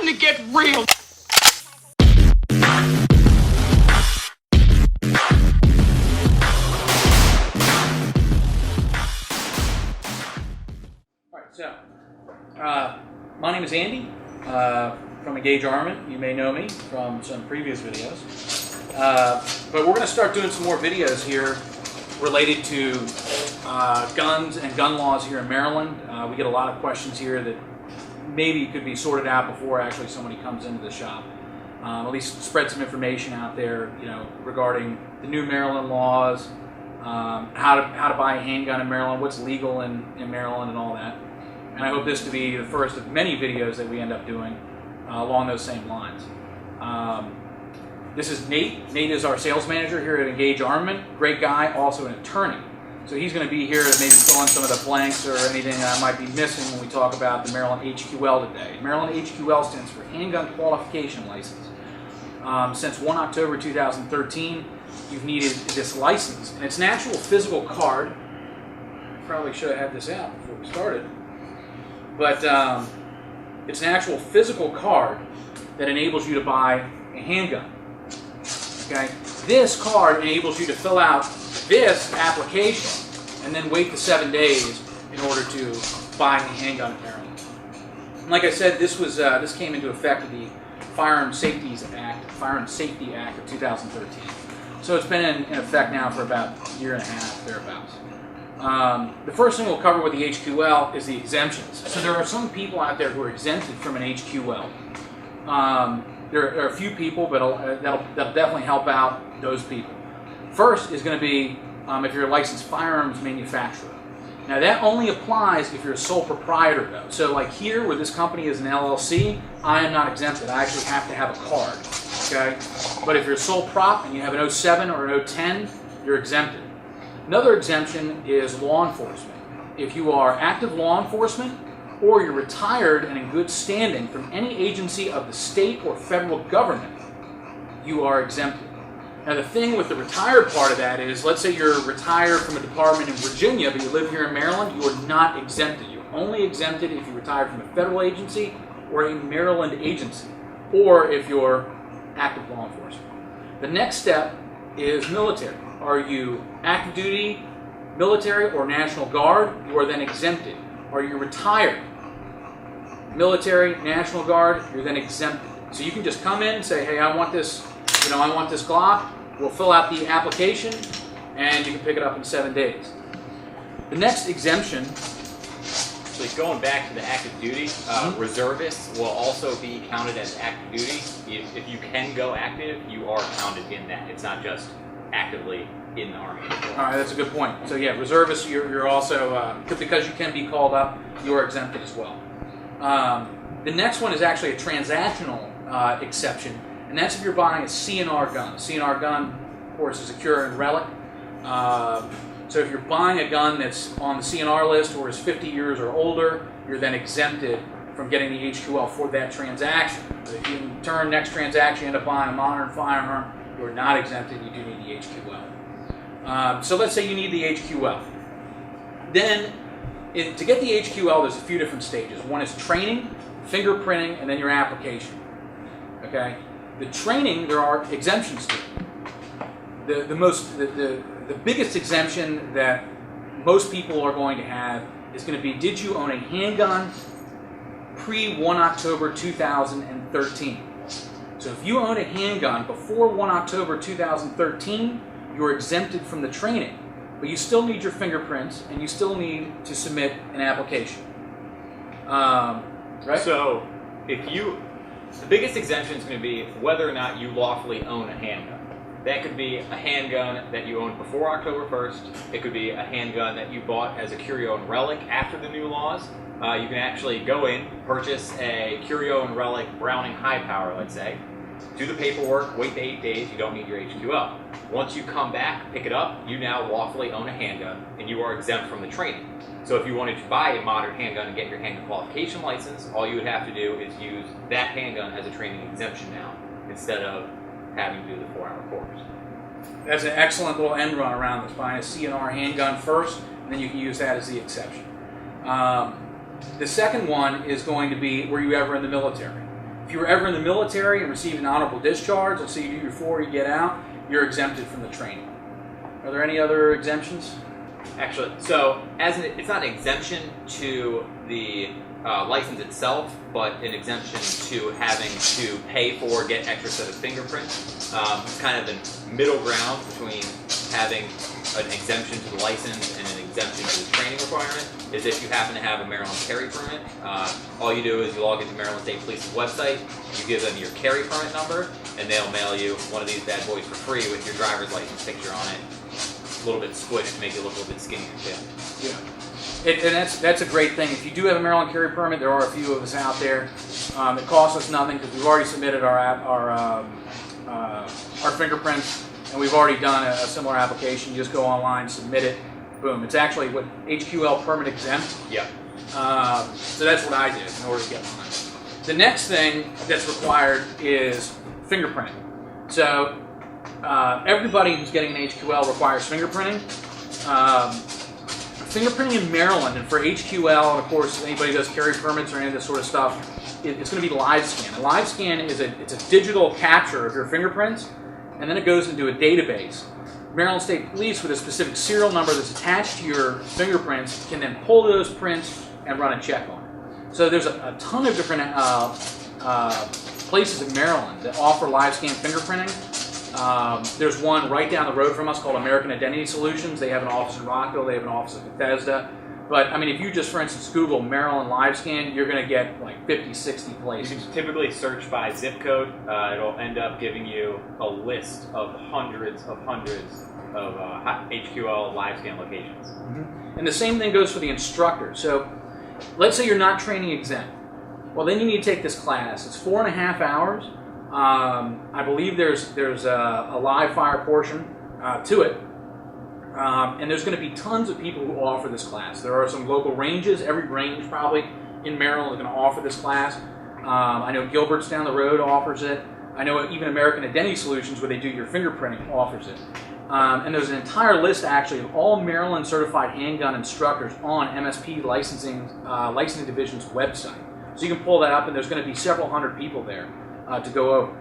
to get real. Alright, so, my name is Andy from Engage Armament. You may know me from some previous videos. But we're going to start doing some more videos here related to guns and gun laws here in Maryland. We get a lot of questions here that maybe could be sorted out before actually somebody comes into the shop. At least spread some information out there, you know, regarding the new Maryland laws, how to buy a handgun in Maryland, what's legal in Maryland, and all that. And I hope this to be the first of many videos that we end up doing along those same lines. This is Nate. Nate is our sales manager here at Engage Armament. Great guy, also an attorney. So he's going to be here to maybe fill in some of the blanks or anything I might be missing when we talk about the Maryland HQL today. Maryland HQL stands for Handgun Qualification License. Since 1 October 2013, you've needed this license. And it's an actual physical card. Probably should have had this out before we started. But it's an actual physical card that enables you to buy a handgun. Okay? This card enables you to fill out this application and then wait the 7 days in order to buy a handgun in Maryland. And like I said, this came into effect with the Firearm Safety Act of 2013. So it's been in effect now for about a year and a half, thereabouts. The first thing we'll cover with the HQL is the exemptions. So there are some people out there who are exempted from an HQL. There are a few people, but that'll definitely help out those people. First is going to be if you're a licensed firearms manufacturer. Now that only applies if you're a sole proprietor though. So like here where this company is an LLC, I am not exempted. I actually have to have a card. Okay? But if you're a sole prop and you have an 07 or an 010, you're exempted. Another exemption is law enforcement. If you are active law enforcement or you're retired and in good standing from any agency of the state or federal government, you are exempted. Now the thing with the retired part of that is, let's say you're retired from a department in Virginia, but you live here in Maryland, you are not exempted. You're only exempted if you retired from a federal agency or a Maryland agency, or if you're active law enforcement. The next step is military. Are you active duty, military, or National Guard? You are then exempted. Are you retired, military, National Guard? You're then exempted. So you can just come in and say, hey, I want this, I want this Glock. We'll fill out the application, and you can pick it up in 7 days. The next exemption. So going back to the active duty, reservists will also be counted as active duty. If you can go active, you are counted in that. It's not just actively in the Army. All right, that's a good point. So yeah, reservists, you're also, because you can be called up, you are exempted as well. The next one is actually a transactional exception, and that's if you're buying a CNR gun. A CNR gun, of course, is a cure and relic. So if you're buying a gun that's on the CNR list or is 50 years or older, you're then exempted from getting the HQL for that transaction. But if you in turn, next transaction, end up buying a modern firearm, you're not exempted, you do need the HQL. So let's say you need the HQL. Then, to get the HQL, there's a few different stages. One is training, fingerprinting, and then your application. Okay? The training, there are exemptions to. The biggest exemption that most people are going to have is going to be, did you own a handgun pre-1 October 2013? So if you own a handgun before 1 October 2013, you're exempted from the training. But you still need your fingerprints, and you still need to submit an application. Right? So the biggest exemption is going to be whether or not you lawfully own a handgun. That could be a handgun that you owned before October 1st. It could be a handgun that you bought as a curio and relic after the new laws. You can actually go in, purchase a curio and relic Browning high power, let's say, do the paperwork, wait the 8 days, you don't need your HQL. Once you come back, pick it up, you now lawfully own a handgun, and you are exempt from the training. So if you wanted to buy a modern handgun and get your handgun qualification license, all you would have to do is use that handgun as a training exemption now, instead of having to do the 4-hour course. That's an excellent little end run around this. Buying a CNR handgun first, and then you can use that as the exception. The second one is going to be, were you ever in the military? If you were ever in the military and received an honorable discharge, let's say you do your 4, you get out, you're exempted from the training. Are there any other exemptions? Actually, so it's not an exemption to the license itself, but an exemption to having to pay for, get extra set of fingerprints. It's kind of the middle ground between having an exemption to the license and an exemption to the training requirement is if you happen to have a Maryland carry permit. All you do is you log into Maryland State Police's website, you give them your carry permit number, and they'll mail you one of these bad boys for free with your driver's license picture on it. A little bit squished to make you look a little bit skinnier too. Yeah. And that's a great thing. If you do have a Maryland carry permit, there are a few of us out there. It costs us nothing because we've already submitted our fingerprints, and we've already done a similar application. You just go online, submit it, boom. It's actually what HQL permit exempt. Yeah. So that's what I did in order to get mine. The next thing that's required is fingerprinting. So everybody who's getting an HQL requires fingerprinting. Fingerprinting in Maryland, and for HQL, and of course anybody who does carry permits or any of this sort of stuff, it's going to be live scan. A live scan is it's a digital capture of your fingerprints, and then it goes into a database. Maryland State Police, with a specific serial number that's attached to your fingerprints, can then pull those prints and run a check on it. So there's a ton of different places in Maryland that offer live scan fingerprinting. There's one right down the road from us called American Identity Solutions. They have an office in Rockville. They have an office in Bethesda. But, I mean, if you just, for instance, Google Maryland live scan, you're going to get like 50, 60 places. You can typically search by zip code. It'll end up giving you a list of hundreds of HQL live scan locations. Mm-hmm. And the same thing goes for the instructor. So let's say you're not training exempt. Well, then you need to take this class. It's 4.5 hours. I believe there's a live fire portion to it. And there's going to be tons of people who offer this class. There are some local ranges. Every range probably in Maryland is going to offer this class. I know Gilbert's down the road offers it. I know even American Identity Solutions, where they do your fingerprinting, offers it. And there's an entire list actually of all Maryland certified handgun instructors on MSP licensing division's website. So you can pull that up, and there's going to be several hundred people there to go over.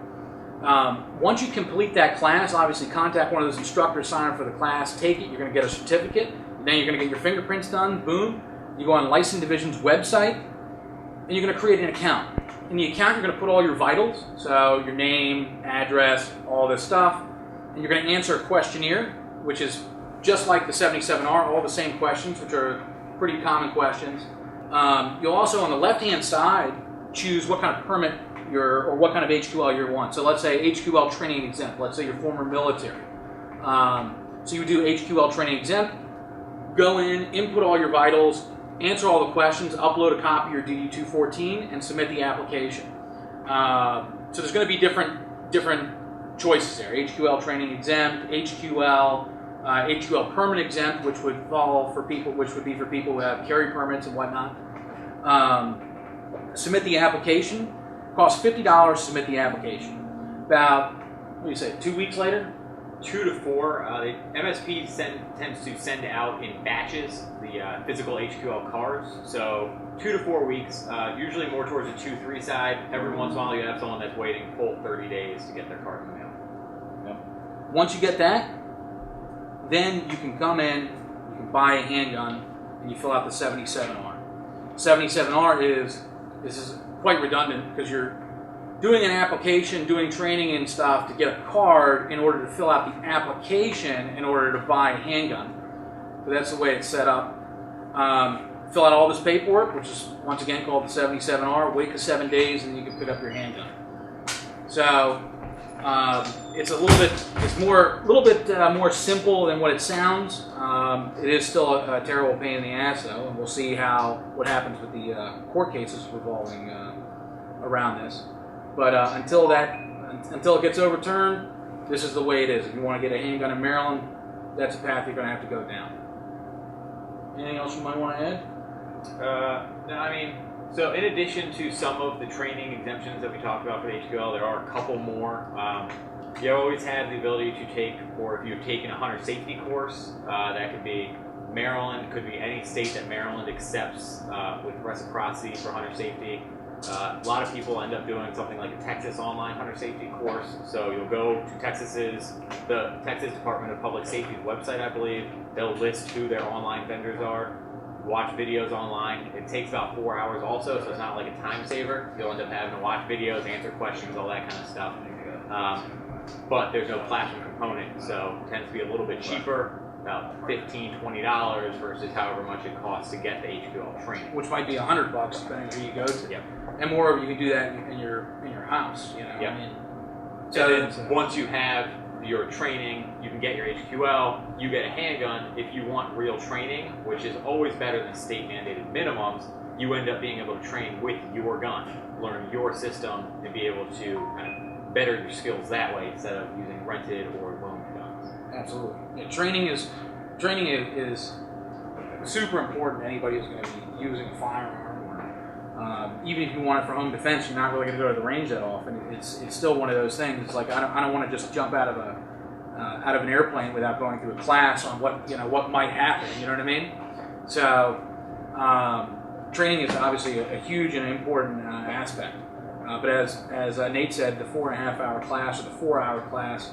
Once you complete that class, obviously contact one of those instructors, sign up for the class, take it, you're going to get a certificate, then you're going to get your fingerprints done, boom. You go on License Division's website, and you're going to create an account. In the account, you're going to put all your vitals, so your name, address, all this stuff, and you're going to answer a questionnaire, which is just like the 77R, all the same questions, which are pretty common questions. You'll also, on the left-hand side, choose what kind of permit or what kind of HQL you want. So let's say HQL training exempt. Let's say you're former military. So you do HQL training exempt, go in, input all your vitals, answer all the questions, upload a copy of your DD-214, and submit the application. So there's going to be different choices there. HQL training exempt, HQL permanent exempt, which would fall for people, which would be for people who have carry permits and whatnot. Submit the application. Costs $50 to submit the application. About, what do you say, 2 weeks later? 2 to 4. The MSP tends to send out in batches the physical HQL cards. So 2 to 4 weeks, usually more towards the 2-3 side. Every once in a while you have someone that's waiting full 30 days to get their card in the mail. Yep. Once you get that, then you can come in, you can buy a handgun, and you fill out the 77R. 77R this is quite redundant because you're doing an application, doing training and stuff to get a card in order to fill out the application in order to buy a handgun. So that's the way it's set up. Fill out all this paperwork, which is once again called the 77R. Wait for 7 days, and you can pick up your handgun. So it's a little bit more simple than what it sounds. It is still a terrible pain in the ass, though, and we'll see what happens with the court cases revolving around this. But until it gets overturned, this is the way it is. If you want to get a handgun in Maryland, that's a path you're going to have to go down. Anything else you might want to add? No, I mean, so in addition to some of the training exemptions that we talked about for the HQL, there are a couple more. You always have the ability to take, or if you've taken a hunter safety course, that could be Maryland, could be any state that Maryland accepts with reciprocity for hunter safety. A lot of people end up doing something like a Texas online hunter safety course. So you'll go to the Texas Department of Public Safety's website, I believe. They'll list who their online vendors are, watch videos online. It takes about 4 hours also, so it's not like a time saver. You'll end up having to watch videos, answer questions, all that kind of stuff. But there's no classroom component, so it tends to be a little bit cheaper, about $15, $20 versus however much it costs to get the HQL training. Which might be $100 depending who you go to. Yep. And more, you can do that in your house. You know. Yep. I mean, So once you have your training, you can get your HQL, you get a handgun. If you want real training, which is always better than state mandated minimums, you end up being able to train with your gun, learn your system, and be able to kind of better your skills that way instead of using rented or loaned guns. Absolutely. Yeah, training is super important to anybody who's going to be using a firearm. Even if you want it for home defense, you're not really going to go to the range that often. It's still one of those things. It's like I don't want to just jump out of an airplane without going through a class on what might happen. You know what I mean? So training is obviously a huge and important aspect. But as Nate said, the 4.5-hour class or the 4-hour class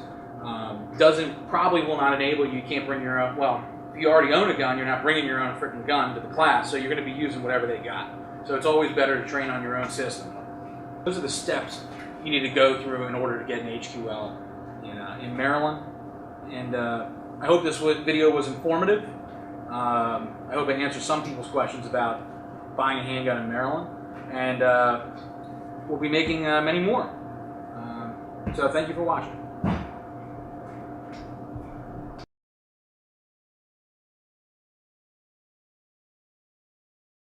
probably will not enable you. You can't bring your own. Well, if you already own a gun, you're not bringing your own freaking gun to the class, so you're going to be using whatever they got. So it's always better to train on your own system. Those are the steps you need to go through in order to get an HQL in Maryland. And I hope this video was informative. I hope it answers some people's questions about buying a handgun in Maryland. And we'll be making many more. So thank you for watching.